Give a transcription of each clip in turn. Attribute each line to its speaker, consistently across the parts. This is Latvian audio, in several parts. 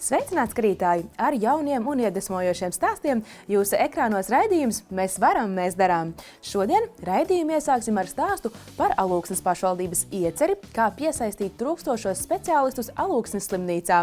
Speaker 1: Sveicināti, skatītāji! Ar jauniem un iedvesmojošiem stāstiem jūsu ekrānos raidījums Mēs varam, mēs darām. Šodien raidījumu iesāksim ar stāstu par Alūksnes pašvaldības ieceri, kā piesaistīt trūkstošos speciālistus Alūksnes slimnīcā.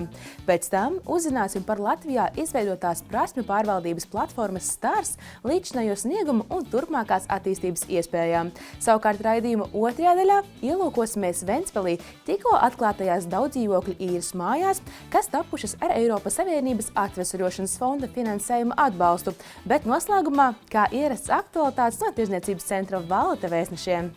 Speaker 1: Pēc tam uzzināsim par Latvijā izveidotās prasmju pārvaldības platformas Stars līdzinējo sniegumu un turpmākās attīstības iespējām. Savukārt raidījuma otrajā daļā ielūkosimies Ventspilī tikko atklātajās daudzdzīvokļu īres mājās, kas tapušas ar Eiropas Savienības atvesaļošanas fonda finansējuma atbalstu, bet noslēgumā, kā ierasts aktualitātes no Tirzniecības centra Valeta vēstnešiem.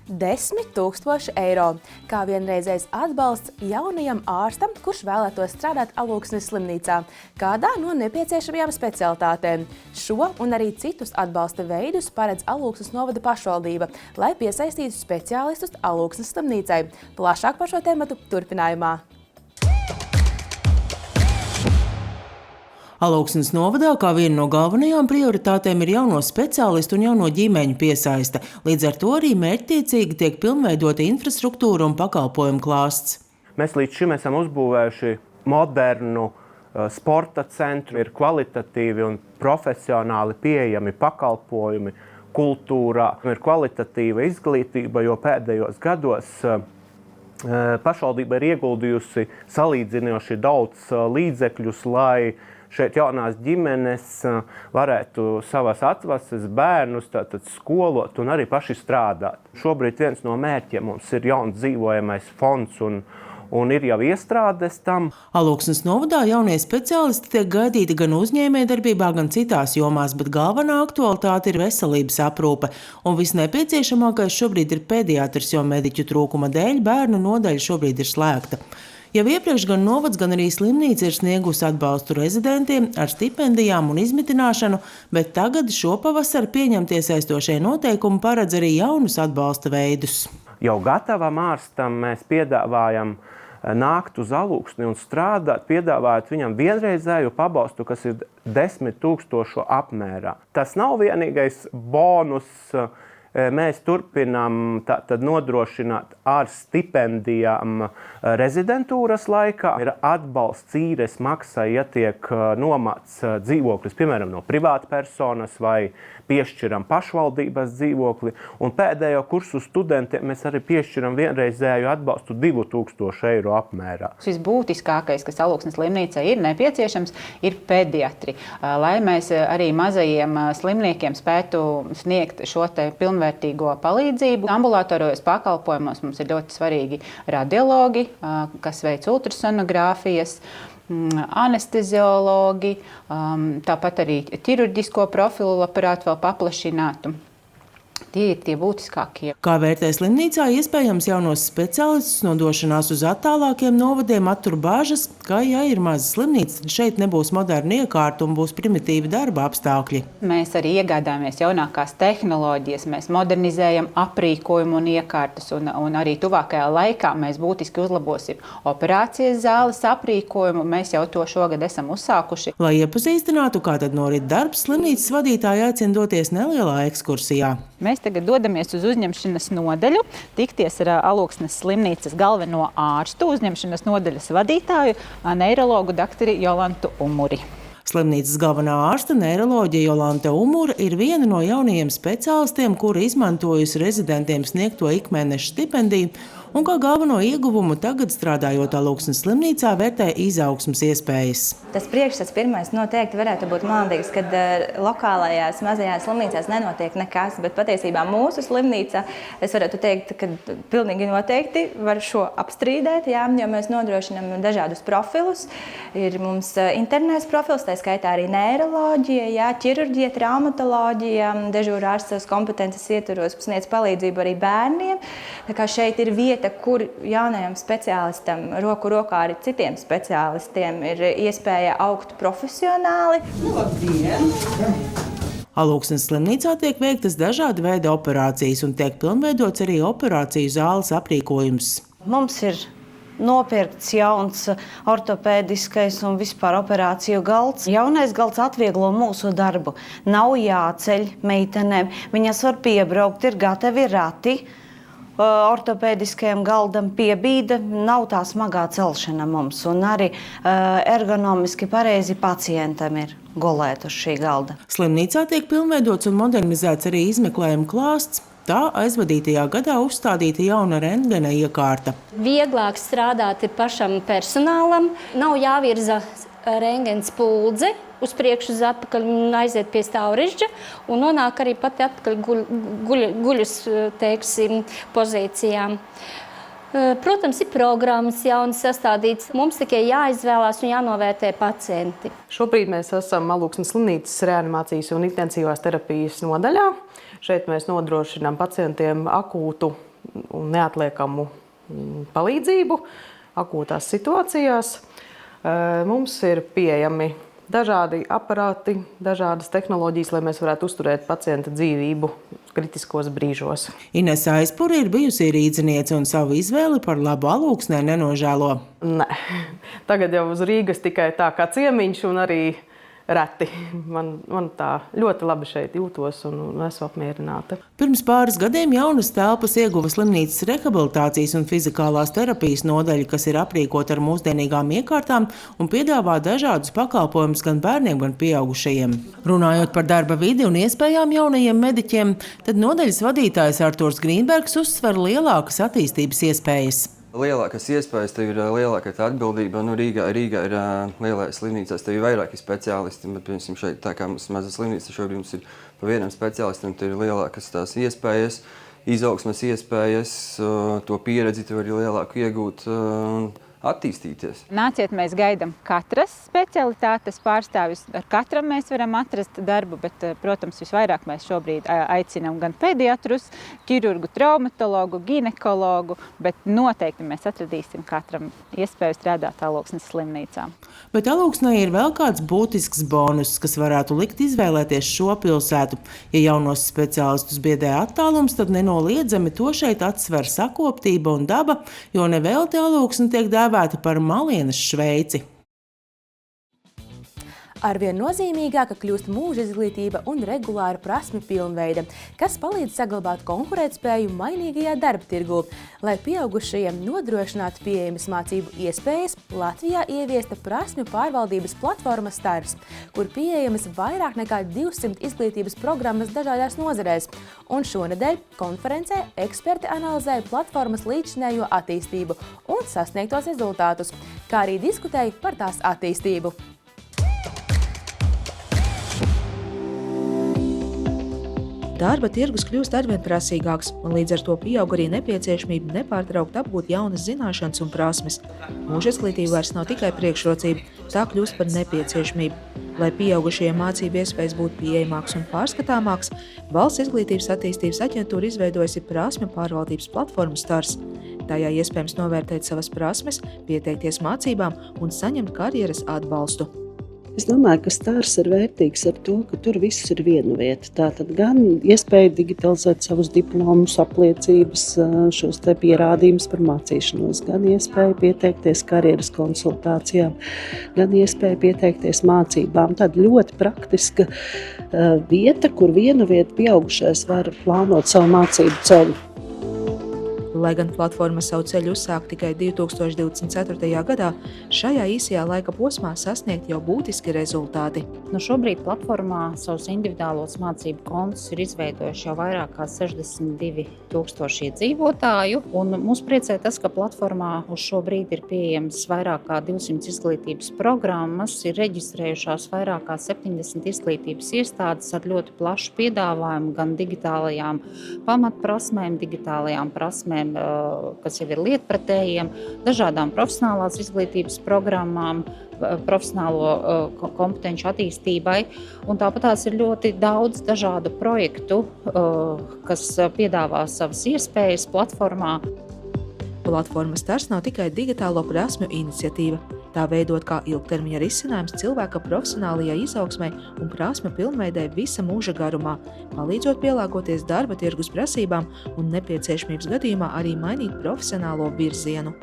Speaker 1: 10 000 eiro, kā vienreizējs atbalsts jaunajam ārstam, kurš vēlētos strādāt Alūksnes slimnīcā, kādā no nepieciešamajām specialitātēm. Šo un arī citus atbalsta veidus paredz Alūksnes novada pašvaldība, lai piesaistītu speciālistus Alūksnes slimnīcai. Plašāk par šo tematu turpinājumā.
Speaker 2: Alūksnes novadā kā viena no galvenajām prioritātēm ir jauno speciālistu un jauno ģimeņu piesaiste. Līdz ar to arī mērķtiecīgi tiek pilnveidota infrastruktūra un pakalpojumu klāsts.
Speaker 3: Mēs līdz šim esam uzbūvējuši modernu sporta centru, ir kvalitatīvi un profesionāli pieejami pakalpojumi kultūrā, ir kvalitatīva izglītība, jo pēdējos gados pašvaldība ir ieguldījusi salīdzinoši daudz līdzekļus, lai šeit jaunās ģimenes varētu savas atvases bērnus skolot un arī paši strādāt. Šobrīd viens no mērķiem mums ir jauns dzīvojamais fonds un ir jau iestrādes tam.
Speaker 2: Alūksnes novadā jaunie speciālisti tiek gaidīti gan uzņēmējdarbībā, gan citās jomās, bet galvenā aktualitāte ir veselības aprūpe. Un visnepieciešamākais šobrīd ir pediatrs, jo mediķu trūkuma dēļ bērnu nodaļa šobrīd ir slēgta. Jau iepriekš gan novads, gan arī slimnīca ir sniegusi atbalstu rezidentiem ar stipendijām un izmitināšanu, bet tagad šopavasar pieņemtie saistošie noteikumi paredz arī jaunus atbalsta veidus.
Speaker 3: Jau gatavam ārstam mēs piedāvājam nākt uz Alūksni un strādāt, piedāvājot viņam vienreizēju pabalstu, kas ir 10 000 apmērā. Tas nav vienīgais bonus. Mēs turpinām nodrošināt ar stipendijām rezidentūras laikā. Ir atbalsts īres maksai, ja tiek nomāts dzīvoklis, piemēram, no privāta personas vai piešķiram pašvaldības dzīvokli. Un pēdējo kursu studentiem mēs arī piešķiram vienreizēju atbalstu 2000 eiro apmērā.
Speaker 4: Šis būtiskākais, kas Alūksnes slimnīcai ir nepieciešams, ir pediatri, lai mēs arī mazajiem slimniekiem spētu sniegt šo te pilnvērtīgo palīdzību. Ambulatorajos pakalpojumos mums ir ļoti svarīgi radiologi, kas veic ultrasonogrāfijas, anesteziologi, tāpat arī ķirurģisko profilu labprāt vēl paplašinātu. Tie ir tie būtiskākie.
Speaker 2: Kā vērtē slimnīcā, iespējams jaunos speciālistus nodošanās uz attālākiem novadiem attur bāžas, ka, ja ir maza slimnīca, tad šeit nebūs moderna iekārta un būs primitīvi darba apstākļi.
Speaker 4: Mēs arī iegādājamies jaunākās tehnoloģijas, mēs modernizējam aprīkojumu un iekārtas, un arī tuvākajā laikā mēs būtiski uzlabosim operācijas zāles aprīkojumu. Mēs jau to šogad esam uzsākuši.
Speaker 2: Lai iepazīstinātu, kā tad norit darbs, slimnīcas vadītāji aicina doties nelielā ekskursijā.
Speaker 4: Mēs tagad dodamies uz uzņemšanas nodaļu, tikties ar Alūksnes slimnīcas galveno ārstu, uzņemšanas nodaļas vadītāju, neirologu doktori Jolantu Umuri.
Speaker 2: Slimnīcas galvenā ārsta neiroloģija Jolanta Umura ir viena no jaunajiem speciālistiem, kuri izmantojusi rezidentiem sniegto ikmēneša stipendiju un kā galveno ieguvumu tagad strādājot Alūksnes slimnīcā vērtē izaugsmes iespējas.
Speaker 5: Tas priekšstats pirmais noteikti varētu būt maldīgs, kad lokālajās mazajās slimnīcās nenotiek nekas, bet patiesībā mūsu slimnīcā es varētu teikt, ka pilnīgi noteikti var šo apstrīdēt, jā, jo mēs nodrošinām dažādus profilus. Ir mums internēs profils, tā skaitā arī neiroloģija, jā, ķirurģija, traumatoloģija, dežūra ārstas kompetences ietvaros sniedz palīdzību arī bērniem. Tā kā šeit ir vieta, kur jaunajam speciālistam roku rokā ar citiem speciālistiem ir iespēja augt profesionāli.
Speaker 2: Alūksnes slimnīcā tiek veiktas dažādi veidi operācijas un tiek pilnveidots arī operāciju zāles aprīkojums.
Speaker 6: Mums ir nopirkts jauns ortopēdiskais un vispār operāciju galds. Jaunais galds atvieglo mūsu darbu. Nav jāceļ meitenēm, viņas var piebraukt, ir gatavi rati. ortopēdiskajam galdam piebīda, nav tā smagā celšana mums, un arī ergonomiski pareizi pacientam ir gulēt uz šī galda.
Speaker 2: Slimnīcā tiek pilnveidots un modernizēts arī izmeklējuma klāsts. Tā aizvadītajā gadā uzstādīta jauna rentgena iekārta.
Speaker 7: Vieglāk strādāt ir pašam personālam, nav jāvirza rentgens puldze uz priekšu uz atpakaļ un aiziet pie stāvrežģa un nonāk arī pati atpakaļ guļus, teiksim, pozīcijām. Protams, ir programmas jaunas sastādītas. Mums tikai jāizvēlās un jānovērtē pacienti.
Speaker 1: Šobrīd mēs esam Alūksnes slimnīcas reanimācijas un intensīvās terapijas nodaļā. Šeit mēs nodrošinām pacientiem akūtu un neatliekamu palīdzību akūtās situācijās. Mums ir pieejami dažādi aparāti, dažādas tehnoloģijas, lai mēs varētu uzturēt pacienta dzīvību kritiskos brīžos.
Speaker 2: Inese Aizpure ir bijusi rīdziniece un savu izvēli par labu Alūksnē nenožēlo.
Speaker 1: Nē, tagad jau uz Rīgas tikai tā kā ciemiņš un arī reti. Man tā ļoti labi šeit jūtos un esmu apmierināta.
Speaker 2: Pirms pāris gadiem jaunas telpas ieguva slimnīcas rehabilitācijas un fizikālās terapijas nodaļa, kas ir aprīkota ar mūsdienīgām iekārtām un piedāvā dažādus pakalpojumus gan bērniem, gan pieaugušajiem. Runājot par darba vidi un iespējām jaunajiem mediķiem, tad nodaļas vadītājs Arturs Grīnbergs uzsver lielākas attīstības iespējas.
Speaker 8: Lielākas iespējas, tev ir lielāka atbildība. Rīgā ir lielais slimnīcās, tev ir vairāki speciālisti, bet, piemēram, šeit, tā kā mums maza slimnīca, šobrīd mums ir pa vienam speciālistam, tev ir lielākas tās iespējas, izaugsmes iespējas, to pieredzi tev ir lielāku iegūt un attīstīties.
Speaker 4: Nāciet, mēs gaidām katras specialitātes pārstāvis. Ar katram mēs varam atrast darbu, bet, protams, visvairāk mēs šobrīd aicinām gan pediatrus, ķirurgu, traumatologu, ginekologu, bet noteikti mēs atradīsim katram iespēju strādāt Alūksnes slimnīcā.
Speaker 2: Bet Alūksnē ir vēl kāds būtisks bonus, kas varētu likt izvēlēties šo pilsētu. Ja jaunos speciālistus biedē attālums, tad nenoliedzami to šeit atsver sakoptība un daba, jo nevelti Alūksne tiek dēvēta par Malienes Šveici.
Speaker 1: Arvien nozīmīgāka kļūst mūža izglītība un regulāra prasmi pilnveida, kas palīdz saglabāt konkurētspēju mainīgajā darba tirgū. Lai pieaugušajiem nodrošinātu pieejamas mācību iespējas, Latvijā ieviesta prasmju pārvaldības platforma Stars, kur pieejamas vairāk nekā 200 izglītības programmas dažādās nozarēs. Un šonedēļ konferencē eksperti analizēja platformas līdzinējo attīstību un sasniegtos rezultātus, kā arī diskutēja par tās attīstību.
Speaker 9: Darba tirgus kļūst arvien prasīgāks, un līdz ar to pieaug arī nepieciešamība nepārtraukt apgūt jaunas zināšanas un prasmes. Mūža izglītība vairs nav tikai priekšrocība, tā kļūst par nepieciešamību. Lai pieaugušajiem mācību iespējas būtu pieejamāks un pārskatāmāks, Valsts izglītības attīstības aģentūra izveidojusi prasmju pārvaldības platformu Stars. Tajā iespējams novērtēt savas prasmes, pieteikties mācībām un saņemt karjeras atbalstu.
Speaker 10: Es domāju, ka Stars ir vērtīgs ar to, ka tur viss ir viena vieta. Tātad gan iespēja digitalizēt savus diplomus, apliecības, šos te pierādījumus par mācīšanos, gan iespēja pieteikties karjeras konsultācijām, gan iespēja pieteikties mācībām. Tāda ļoti praktiska vieta, kur viena vieta pieaugušais var plānot savu mācību ceļu.
Speaker 9: Lai gan platforma savu ceļu uzsāk tikai 2024. gadā, šajā īsajā laika posmā sasniegt jau būtiski rezultāti.
Speaker 11: Šobrīd platformā savus individuālos mācību kontus ir izveidojuši jau vairāk kā 62,000 iedzīvotāju. Un mūs priecē tas, ka platformā uz šo brīdi ir pieejams vairāk kā 200 izglītības programmas, ir reģistrējušās vairāk kā 70 izglītības iestādes ar ļoti plašu piedāvājumu gan digitālajām pamatprasmēm, digitālajām prasmēm, kas jau ir lietpratējiem, dažādām profesionālās izglītības programmām, profesionālo kompetenci attīstībai. Un tāpat tās ir ļoti daudz dažādu projektu, kas piedāvā savas iespējas platformā.
Speaker 9: Platforma Stars nav tikai digitālo prasmju iniciatīva. Tā veidot kā ilgtermiņa risinājums cilvēka profesionālajai izaugsmai un prasmju pilnveidei visa mūža garumā, palīdzot pielāgoties darba tirgus prasībām un nepieciešamības gadījumā arī mainīt profesionālo virzienu.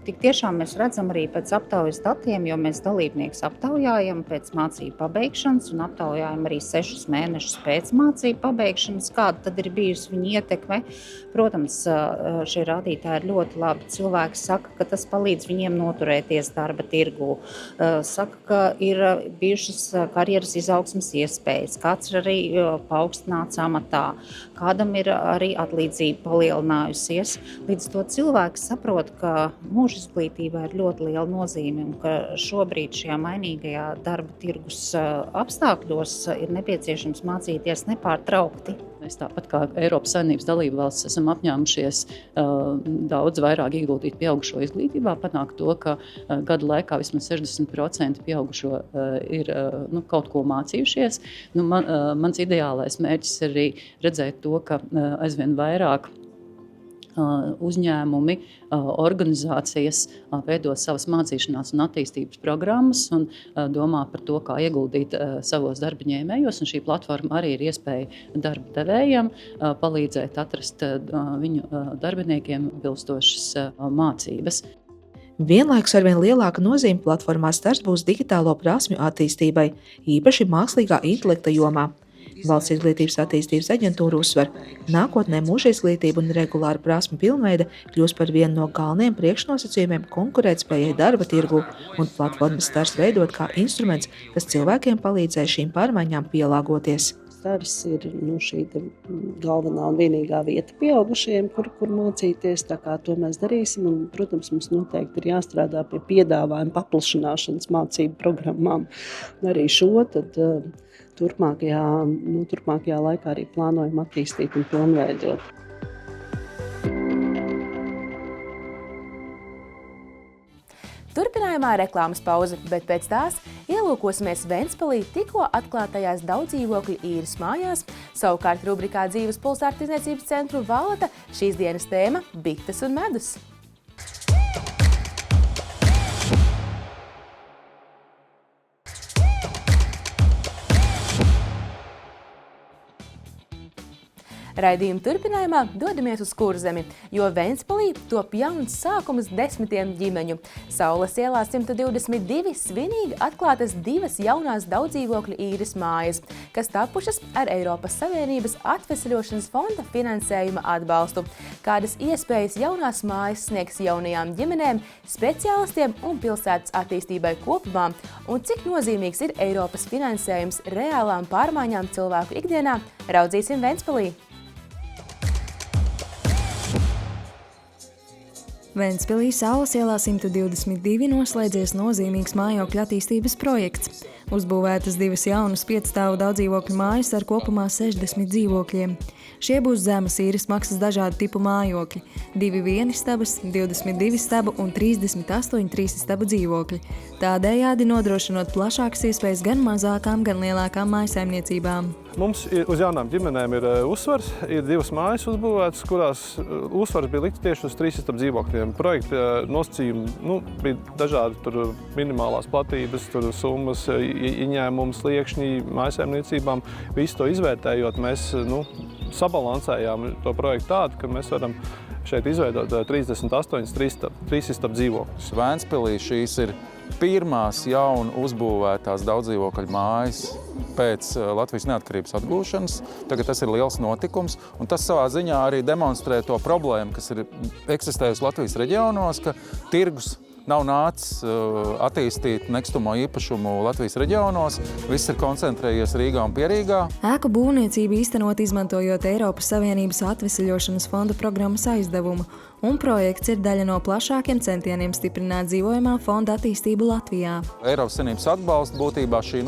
Speaker 11: Tik tiešām mēs redzam arī pēc aptaujas datiem, jo mēs dalībniekus aptaujājam pēc mācību pabeigšanas un aptaujājam arī 6 mēnešus pēc mācību pabeigšanas, kāda tad ir bijusi viņa ietekme. Protams, šie rādītāji ir ļoti labi. Cilvēki saka, ka tas palīdz viņiem noturēties darba tirgū. Saka, ka ir bijušas karjeras izaugsmes iespējas, kāds ir arī paaugstināts amatā, kādam ir arī atlīdzība palielinājusies. Līdz to cilvēki saprot, ka mūža izglītībā ir ļoti liela nozīme un ka šobrīd šajā mainīgajā darba tirgus apstākļos ir nepieciešams mācīties nepārtraukti.
Speaker 12: Mēs tāpat kā Eiropas Savienības dalībvalstis esam apņēmušies daudz vairāk ieguldīt pieaugušo izglītībā, panākt to, ka gadu laikā vismaz 60% pieaugušo ir kaut ko mācījušies. Mans ideālais mērķis ir arī redzēt to, ka aizvien vairāk uzņēmumi, organizācijas veido savas mācīšanās un attīstības programmas un domā par to, kā ieguldīt savos darba ņēmējos. Un šī platforma arī ir iespēja darba devējiem palīdzēt atrast viņu darbiniekiem bilstošas mācības.
Speaker 9: Vienlaikus arvien lielāka nozīme platformā Stars būs digitālo prasmju attīstībai, īpaši mākslīgā intelekta jomā. Valsts izglītības attīstības aģentūra uzsver, nākotnē mūža izglītība un regulāra prasmu pilnveide kļūs par vienu no galvenajiem priekšnosacījumiem konkurētspējai darba tirgu un platformas Stars veidot kā instruments, kas cilvēkiem palīdzēs šīm pārmaiņām pielāgoties.
Speaker 10: Stars ir šī galvenā un vienīgā vieta pieaugušajiem, kur mācīties, tā kā to mēs darīsim. Un, protams, mums noteikti ir jāstrādā pie piedāvājuma paplašināšanas mācību programmām. Un arī šo tad turpmākajā laikā arī plānojam attīstīt un pilnveidot.
Speaker 1: Turpinājumā reklāmas pauze, bet pēc tās ielūkosimies Ventspilī tikko atklātajās daudzdzīvokļu īres mājās. Savukārt rubrikā Dzīves pulsā ar tirdzniecības centru Valata šīs dienas tēma – bites un medus. Raidījuma turpinājumā dodamies uz Kurzemi, jo Ventspilī top jauns sākums 10 ģimeņu. Saules ielā 122 svinīgi atklātas 2 jaunās daudzdzīvokļu īres mājas, kas tapušas ar Eiropas Savienības atveseļošanas fonda finansējuma atbalstu. Kādas iespējas jaunās mājas sniegs jaunajām ģimenēm, speciālistiem un pilsētas attīstībai kopumā, un cik nozīmīgs ir Eiropas finansējums reālām pārmaiņām cilvēku ikdienā, raudzīsim Ventspilī.
Speaker 13: Ventspilī Saules ielā 122 noslēdzies nozīmīgs mājokļu attīstības projekts. Uzbūvētas 2 jaunas 5-stāvu daudzdzīvokļu mājas ar kopumā 60 dzīvokļiem. Šie būs zemes īres maksas dažādu tipu mājokļi – 2 vienistabas, 22 stabu un 38 3-stabu dzīvokļi. Tādējādi nodrošinot plašākas iespējas gan mazākām, gan lielākām mājsaimniecībām.
Speaker 14: Mums uz jaunām ģimenēm ir uzsvars, ir 2 mājas uzbūvētas, kurās uzsvars bija likts tieši uz 3-stabu dzīvokļiem. Projekta nosacījumi bija dažādi, tur minimālās platības, tur summas, ieņēmums, sliekšņi mājsaimniecībām. Visu to izvērtējot, mēs sabalansējām to projektu tādu, ka mēs varam šeit izveidot 38 3-stabu dzīvokļus.
Speaker 15: Ventspilī šīs ir pirmās jaunu uzbūvētās daudzdzīvokļu mājas pēc Latvijas neatkarības atgūšanas. Tagad tas ir liels notikums, un tas savā ziņā arī demonstrē to problēmu, kas ir eksistējusi Latvijas reģionos, ka tirgus nav nācis attīstīt nekustamo īpašumu Latvijas reģionos. Viss ir koncentrējies Rīgā un Pierīgā.
Speaker 13: Ēku būvniecību īstenot izmantojot Eiropas Savienības atveseļošanas fonda programmas aizdevumu, un projekts ir daļa no plašākiem centieniem stiprināt dzīvojamā fonda attīstību Latvijā.
Speaker 15: Eiropas Savienības atbalsts būtībā šī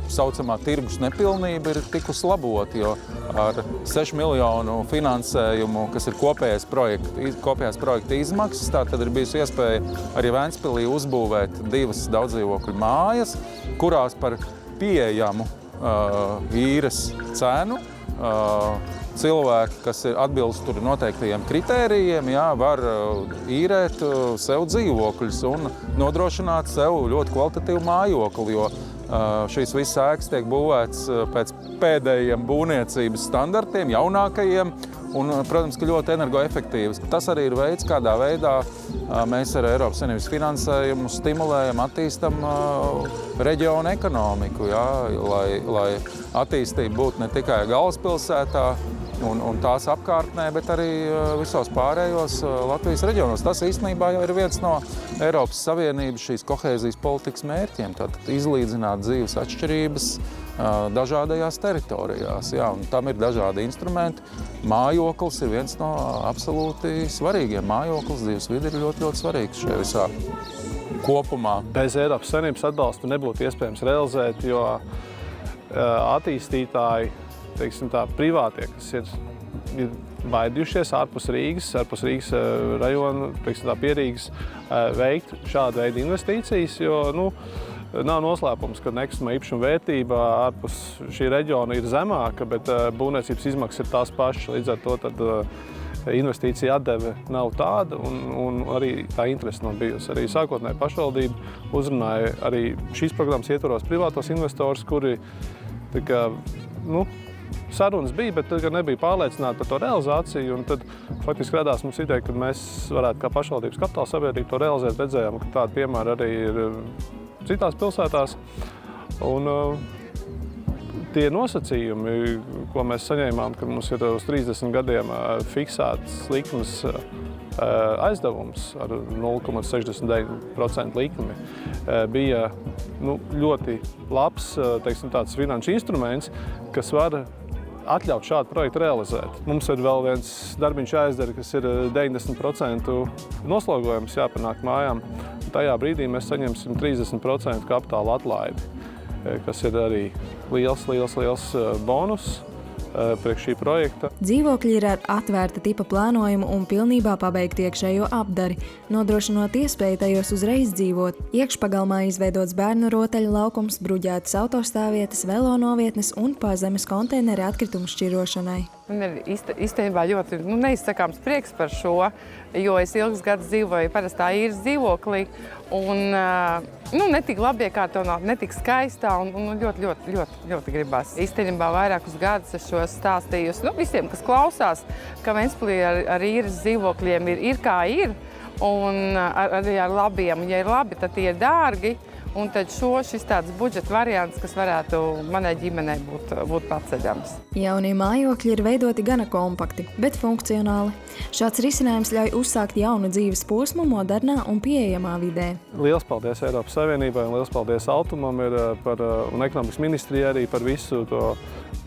Speaker 15: saucamā tirgus nepilnība ir tikusi labot, jo ar 6 miljonu finansējumu, kas ir kopējās projekta izmaksas, tā tad ir bijusi iespēja arī Ventspilī uzbūvēt 2 daudzdzīvokļu mājas, kurās par pieejamu īres cenu cilvēki, kas atbilst tur noteiktajiem kritērijiem, var īrēt sev dzīvokļus un nodrošināt sev ļoti kvalitatīvu mājokli, jo šīs visas ēkas tiek būvētas pēc pēdējiem būvniecības standartiem, jaunākajiem, un, protams, ka ļoti energoefektīvas. Tas arī ir veids, kādā veidā mēs ar Eiropas Savienības finansējumu stimulējam, attīstam reģionu ekonomiku, jā, lai attīstība būtu ne tikai galvaspilsētā un tās apkārtnē, bet arī visos pārējos Latvijas reģionos. Tas īstenībā jau ir viens no Eiropas Savienības šīs kohēzijas politikas mērķiem, tātad izlīdzināt dzīves atšķirības dažādajās teritorijās. Jā, un tam ir dažādi instrumenti. Mājoklis ir viens no absolūti svarīgiem. Mājoklis, dzīves vide ir ļoti, ļoti svarīgs šajā visā kopumā.
Speaker 14: Bez Eiropas Savienības atbalsta nebūtu iespējams realizēt, jo attīstītāji, teiksim tā, privātie, kas ir baidījušies ārpus Rīgas rajona, teiksim tā, pie Rīgas, veikt šādu veidu investīcijas, jo, nav noslēpums, ka nekustamā īpašuma vērtība ārpus šī reģiona ir zemāka, bet būvniecības izmaksas ir tās pašas, līdz ar to tad investīcija atdeve nav tāda un arī tā interese nav bijusi. Arī sākotnēji pašvaldība uzrunāja arī šīs programmas ietvaros privātos investors, kuri sarunas bija, bet nebija pārliecināti par to realizāciju. Un tad faktiski radās mums ideja, ka mēs varētu kā pašvaldības kapitāla sabiedrība to realizēt. Redzējām, ka tādi piemēri arī ir citās pilsētās. Un tie nosacījumi, ko mēs saņēmām, kad mums ir uz 30 gadiem fiksētas likmes aizdevums ar 0,69% likmi, bija ļoti labs, teiksim, tāds finanšu instruments, kas var atļaut šādu projektu realizēt. Mums ir vēl viens darbiņš jāizdara, kas ir 90% noslogojums jāpanāk mājām. Tajā brīdī mēs saņemsim 30% kapitāla atlaidi, kas ir arī liels bonus priekš šī projekta.
Speaker 13: Dzīvokļi ir ar atvērta tipa plānojumu un pilnībā pabeigti iekšējo apdari, nodrošinot iespēju tajos uzreiz dzīvot. Iekšpagalmā izveidots bērnu rotaļu laukums, bruģētas autostāvvietas, velo novietnes un pazemes konteineri atkritumu šķirošanai.
Speaker 16: Man ir īstenībā ļoti neizsakāms prieks par šo, jo es ilgus gadus dzīvoju parastā īres dzīvoklī un ne tik labi iekārtotā, ne tik skaistā un ļoti gribās. Īstenībā vairākus gadus es šo stāstījusi visiem, kas klausās, ka Ventspilī ar īres dzīvokļiem ir kā ir un arī ar labiem. Ja ir labi, tad tie ir dārgi. Un tad šis tāds budžeta variants, kas varētu manai ģimenei būt paceļams.
Speaker 13: Jaunie mājokļi ir veidoti gana kompakti, bet funkcionāli. Šāds risinājums ļauj uzsākt jaunu dzīves posmu modernā un pieejamā vidē.
Speaker 14: Liels paldies Eiropas Savienībai un liels paldies Altumam un ekonomikas ministrijai arī par visu to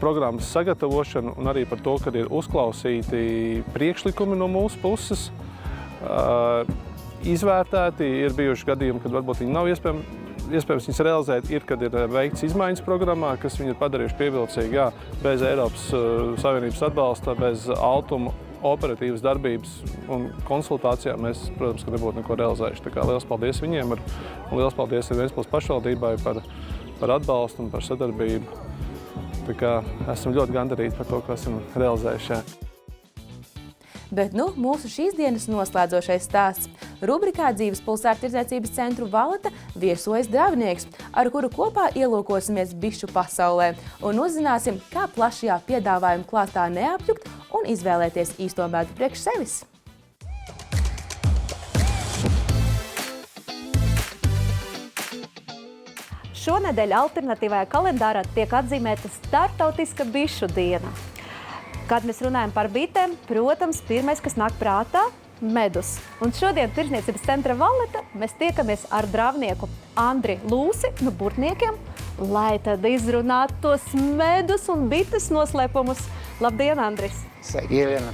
Speaker 14: programmas sagatavošanu un arī par to, kad ir uzklausīti priekšlikumi no mūsu puses. Izvērtēti, ir bijuši gadījumi, kad varbūt viņi nav iespējams viņas realizēt, kad ir veikts izmaiņas programmā, kas viņi ir padarījuši pievilcīgi. Jā, bez Eiropas Savienības atbalsta, bez Altuma operatīvas darbības un konsultācijām mēs, protams, ka nebūtu neko realizējuši. Tā kā liels paldies viņiem un liels paldies arī Ventspils pašvaldībai par atbalstu un par sadarbību. Tā kā esam ļoti gandarīti par to, ko esam realizējuši.
Speaker 1: Bet mūsu šīs dienas noslēdzošais stāsts. Rubrikā Dzīves pulsā ar tirdzniecības centru Valeta viesojas dravnieks, ar kuru kopā ielūkosimies bišu pasaulē un uzzināsim, kā plašajā piedāvājuma klāstā neapjukt un izvēlēties īsto medu priekš sevis.
Speaker 17: Šonedēļ alternatīvajā kalendārā tiek atzīmēta Startautiska bišu diena. Kad mēs runājam par bitēm, protams, pirmais, kas nāk prātā – medus. Un šodien Tirdzniecības centra Valeta mēs tiekamies ar dravnieku Andri Lūsi no Burtniekiem, lai tad izrunātu tos medus un bites noslēpumus. Labdien, Andris!
Speaker 18: Sveiki, Ielina!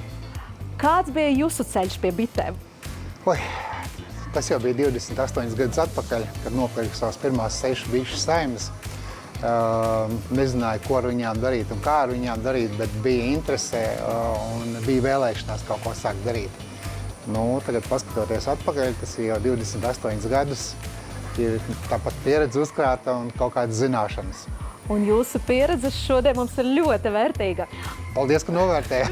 Speaker 17: Kāds bija jūsu ceļš pie bitēm?
Speaker 18: Tas jau bija 28 gadus atpakaļ, kad nopirku savas pirmās 6 bišu saimes. Nezināju, ko ar viņām darīt un kā ar viņām darīt, bet bija interese un bija vēlēšanās kaut ko sākt darīt. Tagad paskatoties atpakaļ, tas ir jau 28 gadus, ir tāpat pieredze uzkrāta un kaut kādas zināšanas.
Speaker 17: Un jūsu pieredze šodien mums ir ļoti vērtīga.
Speaker 18: Paldies, ka novērtēja!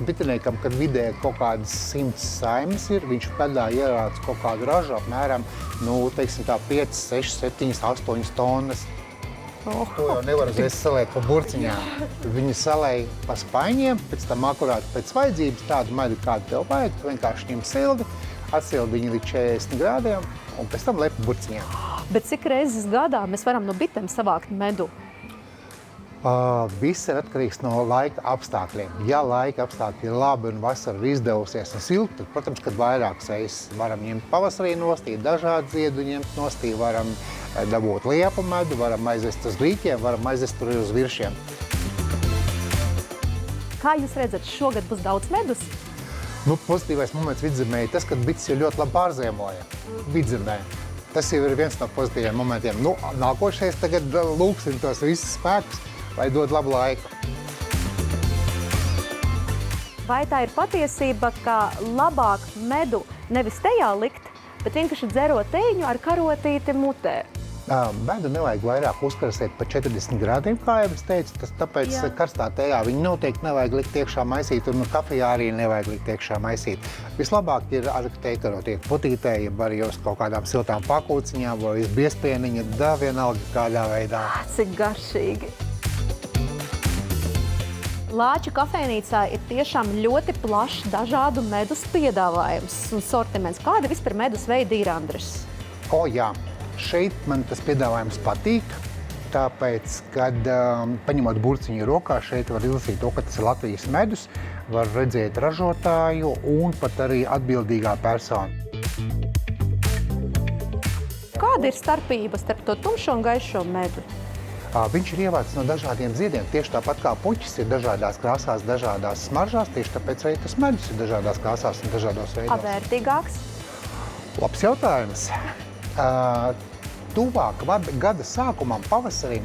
Speaker 18: Bitiniekam, kad vidēji kaut kādas 100 saimes ir, viņš pedā ierāds kaut kādu ražu apmēram, 5, 6, 7, 8 tonnas. To jau nevar uzreiz salēt pa burciņām. Viņi salēja pa spaiņiem, pēc tam akurāt pēc vajadzības tādu medu, kādu tev vajag. Tu vienkārši ņem sildi, atsildi viņu līdz 40 grādiem un pēc tam lej pa burciņām.
Speaker 17: Bet cik reizes gadā mēs varam no bitēm savākt medu?
Speaker 18: Viss ir atkarīgs no laika apstākļiem. Ja laika apstākļi ir labi un vasara ir izdevusies un silti, tad, protams, kad vairākas reizes varam ņemt pavasarī nostī, dažādu ziedu ņemt nostī, varam dabūt liepu medu, varam aizvest uz grīķiem, varam aizvest tur uz viršiem.
Speaker 17: Kā jūs redzat, šogad būs daudz medus?
Speaker 18: Pozitīvais moments vidzemē ir tas, ka bites jau ļoti labi pārziemoja vidzemē. Tas jau ir viens no pozitīviem momentiem. Nākošais tagad lūksim tos visus spēkus, lai dod labu laiku.
Speaker 17: Vai tā ir patiesība, ka labāk medu nevis tejā likt, bet vienkārši dzerot teju ar karotīti mutē?
Speaker 18: Medu nevajag vairāk uzkarsēt pa 40 grādiem, kā jau es teicu, tāpēc karstā tejā viņu noteikti nevajag likt iekšā maisīt, un kafijā arī nevajag likt iekšā maisīt. Vislabāk ir ar teju karotīti putītē, ja arī uz kaut kādām siltām pakūciņām vai uz biespieniņa, vienalga kādā veidā.
Speaker 17: Cik garšīgi! Lāču kafejnīcā ir tiešām ļoti plašs dažādu medus piedāvājums un sortiments. Kāda vispār medus veidi ir, Andris?
Speaker 18: Jā, šeit man tas piedāvājums patīk, tāpēc, kad paņemot burciņu rokā, šeit var izlasīt to, ka tas ir Latvijas medus, var redzēt ražotāju un pat arī atbildīgā persona.
Speaker 17: Kāda ir starpība starp to tumšo un gaišo medu?
Speaker 18: Viņš ir ievācis no dažādiem ziediem, tieši tāpat kā puķis ir dažādās krāsās, dažādās smaržās, tieši tāpēc arī tas medus ir dažādās krāsās un dažādos veidos.
Speaker 17: Vērtīgāks?
Speaker 18: Labs jautājums. Tuvāk gada sākumam, pavasarī,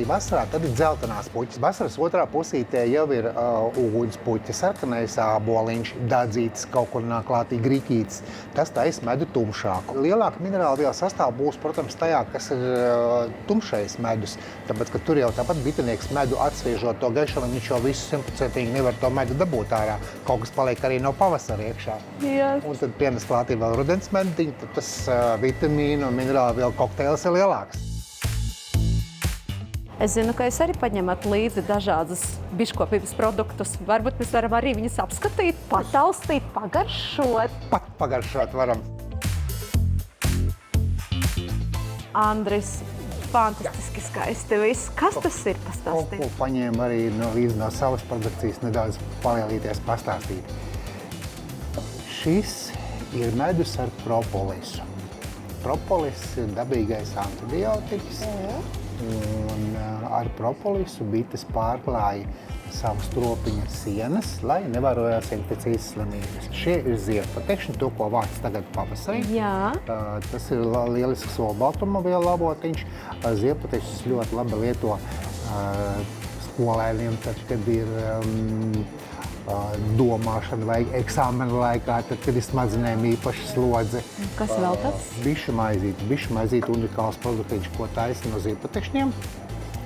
Speaker 18: vasarā, tad ir dzeltenās puķis. Vasaras otrā pusītē jau ir uguns puķi, sarkanais āboliņš, dadzītis, kaut kur nāk klātī griķītis. Tas taisa medu tumšāku. Lielāka minerāla viela sastāv būs, protams, tajā, kas ir tumšais medus. Tāpēc, ka tur jau tāpat bitinieks medu atsviežot to gaišumu, viņš jau visu 100% nevar to medu dabūt ārā. Kaut kas paliek arī no pavasara iekšā.
Speaker 17: Yes.
Speaker 18: Un tad pienes klātī vēl rudens mediņi, tad tas vitamīnu un minerāla viela kokteilis ir lielāks.
Speaker 17: Es zinu, ka jūs arī paņemat līdzi dažādas biškopības produktus. Varbūt mēs varam arī viņus apskatīt, pataustīt, pagaršot.
Speaker 18: Pat pagaršot varam.
Speaker 17: Andris, fantastiski skaisti viss. Kas tas ir, pastāstīt?
Speaker 18: Ko paņēmu arī līdzi no savas produkcijas nedaudz palielīties, pastāstīt. Šis ir medus ar propolisu. Propolis ir dabīgais antibiotiks, un ar propolisu bites pārklāja savu stropiņa sienas, lai nevarojās infekcijas slimības. Šie ir ziedputekšņi, to, ko vāc tagad pavasarī.
Speaker 17: Jā.
Speaker 18: Tas ir lielisks olbaltuma vielu avotiņš. Ziedputekšņus ļoti labi lieto skolēniem, tad, kad ir domāšana vai eksāmena laikā, tad, kad ir smadzenēm īpaši slodze.
Speaker 17: Kas vēl tāds?
Speaker 18: Bišu maizīte. Bišu maizīte unikāls produktiņš, ko taisa no ziedputekšņiem.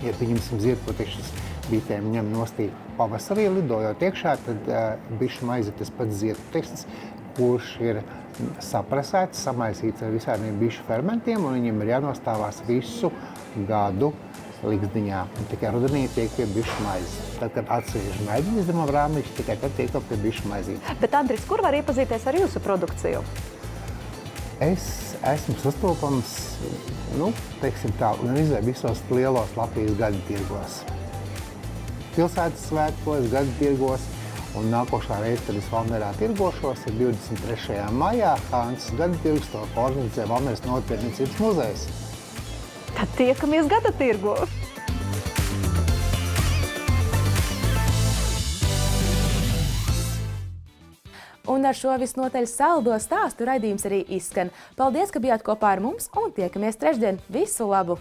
Speaker 18: Ja pieņemsim ziedputekšņus bitēm ņem nostī pavasarī lidojot iekšā, tad bišu maizīte tas pats ziedputekšņs, kurš ir sapresēts, samaisīts ar visādiem bišu fermentiem, un viņiem ir jānostāvās visu gadu līgzdiņā. Un tikai rudenī tiek pie bišu maizes. Tad, kad atsviež medu, izdemam rāmīši, tikai tad tiek pie bišu maizītes.
Speaker 17: Bet, Andris, kur var iepazīties ar jūsu produkciju?
Speaker 18: Es esmu sastopams, teiksim tā, visos lielos Latvijas gada tirgos. Pilsētas svētkos, gada tirgos, un nākošā reize, kad es Valmierā tirgošos, ir 23. maijā Hānces gada tirgus, to organizē Valmieras Novatpētniecības muzejs.
Speaker 17: Tad tiekamies gada tirgu!
Speaker 1: Un ar šo visnotaļ saldo stāstu raidījums arī izskan. Paldies, ka bijāt kopā ar mums un tiekamies trešdien. Visu labu!